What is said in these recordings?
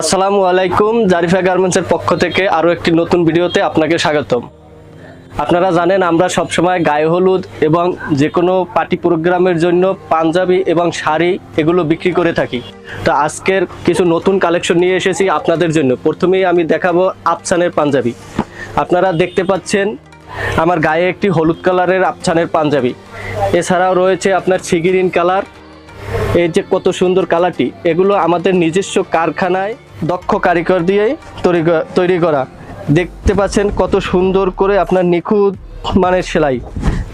আসসালামু আলাইকুম, জারিফা গার্মেন্টসের পক্ষ থেকে আরও একটি নতুন ভিডিওতে আপনাকে স্বাগতম। আপনারা জানেন আমরা সবসময় গায়ে হলুদ এবং যে কোনো পার্টি প্রোগ্রামের জন্য পাঞ্জাবি এবং শাড়ি এগুলো বিক্রি করে থাকি। তো আজকের কিছু নতুন কালেকশন নিয়ে এসেছি আপনাদের জন্য। প্রথমেই আমি দেখাবো আফসানের পাঞ্জাবি। আপনারা দেখতে পাচ্ছেন আমার গায়ে একটি হলুদ কালারের আফসানের পাঞ্জাবি, এছাড়াও রয়েছে আপনার সি গ্রিন কালার। এই যে কত সুন্দর কালারটি, এগুলো আমাদের নিজস্ব কারখানায় দক্ষ কারিগর দিয়ে তৈরি করা। দেখতে পাচ্ছেন কত সুন্দর করে আপনার নিখুঁত মানের সেলাই।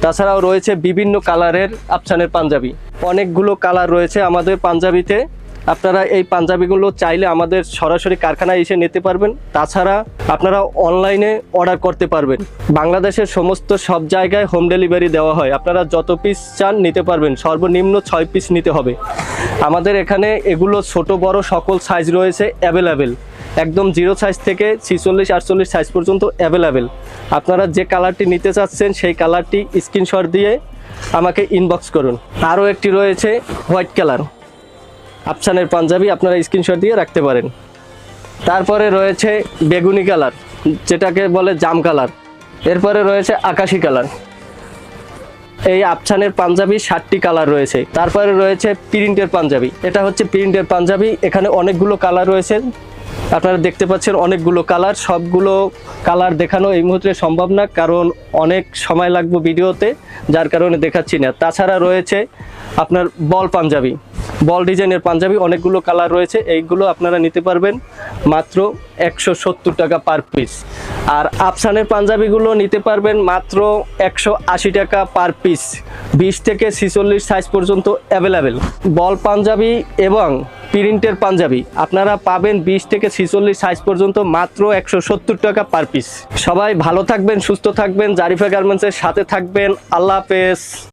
তাছাড়াও রয়েছে বিভিন্ন কালারের আফসানের পাঞ্জাবি, অনেকগুলো কালার রয়েছে আমাদের পাঞ্জাবিতে। আপনারা এই পাঞ্জাবিগুলো চাইলে আমাদের সরাসরি কারখানায় এসে নিতে পারবেন। তাছাড়া আপনারা অনলাইনে অর্ডার করতে পারবেন। বাংলাদেশের সমস্ত সব জায়গায় হোম ডেলিভারি দেওয়া হয়। আপনারা যত পিস চান নিতে পারবেন, সর্বনিম্ন 6 পিস নিতে হবে। আমাদের এখানে এগুলো ছোট বড় সকল সাইজ রয়েছে অ্যাভেলেবেল, একদম 0 সাইজ থেকে 46, 48 সাইজ পর্যন্ত অ্যাভেলেবেল। আপনারা যে কালারটি নিতে চাচ্ছেন সেই কালারটি স্ক্রিনশট দিয়ে আমাকে ইনবক্স করুন। আরও একটি রয়েছে হোয়াইট কালার আফসানের পাঞ্জাবি, আপনারা স্ক্রিনশট দিয়ে রাখতে পারেন। তারপরে রয়েছে বেগুনি কালার, যেটাকে বলে জাম কালার। এরপরে রয়েছে আকাশি কালার। এই আফসানের পাঞ্জাবি 7টি কালার রয়েছে। তারপরে রয়েছে প্রিন্টের পাঞ্জাবি, এটা হচ্ছে প্রিন্টের পাঞ্জাবি। এখানে অনেকগুলো কালার রয়েছে, আপনারা দেখতে পাচ্ছেন অনেকগুলো কালার। সবগুলো কালার দেখানো এই মুহূর্তে সম্ভব না, কারণ অনেক সময় লাগবে ভিডিওতে, যার কারণে দেখাচ্ছি না। তাছাড়া রয়েছে আপনার বল পাঞ্জাবি, বল ডিজাইনের পাঞ্জাবি, অনেকগুলো কালার রয়েছে। এইগুলো আপনারা নিতে পারবেন মাত্র 170 টাকা পার পিস। আর আফসানের পাঞ্জাবিগুলো নিতে পারবেন মাত্র 180 টাকা পার পিস। 20 থেকে 46 সাইজ পর্যন্ত অ্যাভেলেবেল। বল পাঞ্জাবি এবং প্রিন্টের পাঞ্জাবি আপনারা পাবেন 20 থেকে 46 সাইজ পর্যন্ত মাত্র 170 টাকা পার পিস। সবাই ভালো থাকবেন, সুস্থ থাকবেন, জারিফা গার্মেন্টসের সাথে থাকবেন। আল্লাহ হাফেজ।